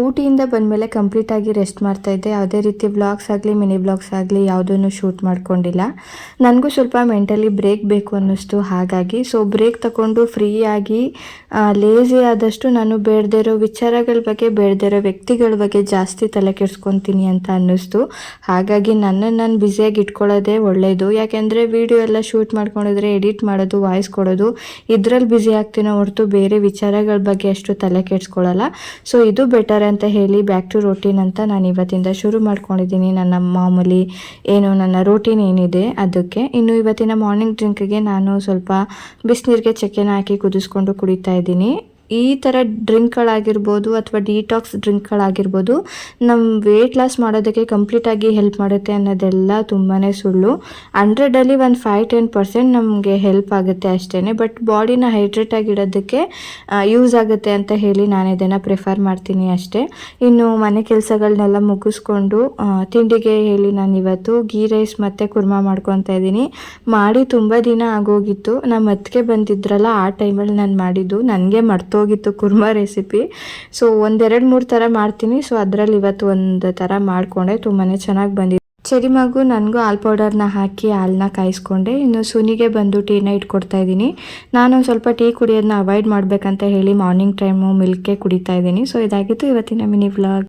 ಊಟಿಯಿಂದ ಬಂದಮೇಲೆ ಕಂಪ್ಲೀಟಾಗಿ ರೆಸ್ಟ್ ಮಾಡ್ತಾಯಿದ್ದೆ. ಯಾವುದೇ ರೀತಿ ವ್ಲಾಗ್ಸ್ ಆಗಲಿ ಮಿನಿ ವ್ಲಾಗ್ಸ್ ಆಗಲಿ ಯಾವುದನ್ನು ಶೂಟ್ ಮಾಡ್ಕೊಂಡಿಲ್ಲ. ನನಗೂ ಸ್ವಲ್ಪ ಮೆಂಟಲಿ ಬ್ರೇಕ್ ಬೇಕು ಅನ್ನಿಸ್ತು. ಹಾಗಾಗಿ ಬ್ರೇಕ್ ತಗೊಂಡು ಫ್ರೀಯಾಗಿ ಲೇಸಿ ಆದಷ್ಟು ನಾನು ಬೇಡದೇ ಇರೋ ವಿಚಾರಗಳ ಬಗ್ಗೆ ಬೇಡದೇ ಇರೋ ವ್ಯಕ್ತಿಗಳ ಬಗ್ಗೆ ಜಾಸ್ತಿ ತಲೆ ಕೆಡಿಸ್ಕೊತೀನಿ ಅಂತ ಅನ್ನಿಸ್ತು. ಹಾಗಾಗಿ ನನ್ನನ್ನು ನಾನು ಬ್ಯುಸಿಯಾಗಿ ಇಟ್ಕೊಳ್ಳೋದೇ ಒಳ್ಳೆಯದು. ಯಾಕೆಂದರೆ ವಿಡಿಯೋ ಎಲ್ಲ ಶೂಟ್ ಮಾಡ್ಕೊಂಡಿದ್ರೆ ಎಡಿಟ್ ಮಾಡೋದು, ವಾಯ್ಸ್ ಕೊಡೋದು ಇದರಲ್ಲಿ ಬ್ಯುಸಿ ಆಗ್ತೀನೋ ಹೊರತು ಬೇರೆ ವಿಚಾರಗಳ ಬಗ್ಗೆ ಅಷ್ಟು ತಲೆ ಕೆಡಿಸ್ಕೊಳ್ಳಲ್ಲ. ಇದು ಬೆಟರ್ ಅಂತ ಹೇಳಿ ಬ್ಯಾಕ್ ಟು ರೋಟೀನ್ ಅಂತ ನಾನು ಇವತ್ತಿಂದ ಶುರು ಮಾಡ್ಕೊಂಡಿದ್ದೀನಿ. ನನ್ನ ಮಾಮೂಲಿ ನನ್ನ ರೋಟೀನ್ ಏನಿದೆ ಅದಕ್ಕೆ. ಇನ್ನು ಇವತ್ತಿನ ಮಾರ್ನಿಂಗ್ ಡ್ರಿಂಕ್ಗೆ ನಾನು ಸ್ವಲ್ಪ ಬಿಸಿನೀರಿಗೆ ಚಕ್ಕೆನ ಹಾಕಿ ಕುದಿಸ್ಕೊಂಡು ಕುಡಿತಾ ಇದ್ದೀನಿ. ಈ ಥರ ಡ್ರಿಂಕ್ಗಳಾಗಿರ್ಬೋದು ಅಥವಾ ಡಿಟಾಕ್ಸ್ ಡ್ರಿಂಕ್ಗಳಾಗಿರ್ಬೋದು ನಮ್ಮ ವೆಯ್ಟ್ ಲಾಸ್ ಮಾಡೋದಕ್ಕೆ ಕಂಪ್ಲೀಟಾಗಿ ಹೆಲ್ಪ್ ಮಾಡುತ್ತೆ ಅನ್ನೋದೆಲ್ಲ ತುಂಬಾ ಸುಳ್ಳು. 100ರಲ್ಲಿ ಒಂದು 5-10% ನಮಗೆ ಹೆಲ್ಪ್ ಆಗುತ್ತೆ ಅಷ್ಟೇ. ಬಟ್ ಬಾಡಿನ ಹೈಡ್ರೇಟ್ ಆಗಿಡೋದಕ್ಕೆ ಯೂಸ್ ಆಗುತ್ತೆ ಅಂತ ಹೇಳಿ ನಾನು ಇದನ್ನು ಪ್ರಿಫರ್ ಮಾಡ್ತೀನಿ ಅಷ್ಟೇ. ಇನ್ನು ಮನೆ ಕೆಲಸಗಳನ್ನೆಲ್ಲ ಮುಗಿಸ್ಕೊಂಡು ತಿಂಡಿಗೆ ಹೇಳಿ ನಾನು ಇವತ್ತು ಗೀ ರೈಸ್ ಮತ್ತು ಕುರ್ಮಾ ಮಾಡ್ಕೊತಾ ಇದ್ದೀನಿ. ಮಾಡಿ ತುಂಬ ದಿನ ಆಗೋಗಿತ್ತು. ನಮ್ಮ ಅತ್ತಿಗೆ ಬಂದಿದ್ರಲ್ಲ ಆ ಟೈಮಲ್ಲಿ ನಾನು ಮಾಡಿದ್ದು. ನನಗೆ ಹೋಗಿತ್ತು ಕುರ್ಮಾ ರೆಸಿಪಿ. 1-2-3 ಥರ ಮಾಡ್ತೀನಿ. ಅದರಲ್ಲಿ ಇವತ್ತು ಒಂದು ಥರ ಮಾಡಿಕೊಂಡೆ. ತುಂಬಾ ಚೆನ್ನಾಗಿ ಬಂದಿದೆ. ಚರಿಮಗು ನನಗೂ ಹಾಲು ಪೌಡರ್ನ ಹಾಕಿ ಹಾಲನ್ನ ಕಾಯಿಸ್ಕೊಂಡೆ. ಇನ್ನು ಸುನಿಗೆ ಬಂದು ಟೀನ ಇಟ್ಕೊಡ್ತಾ ಇದ್ದೀನಿ. ನಾನು ಸ್ವಲ್ಪ ಟೀ ಕುಡಿಯೋದನ್ನ ಅವಾಯ್ಡ್ ಮಾಡಬೇಕಂತ ಹೇಳಿ ಮಾರ್ನಿಂಗ್ ಟೈಮು ಮಿಲ್ಕೆ ಕುಡಿತಾ ಇದ್ದೀನಿ. ಇದಾಗಿತ್ತು ಇವತ್ತಿನ ಮಿನಿ ವ್ಲಾಗ್.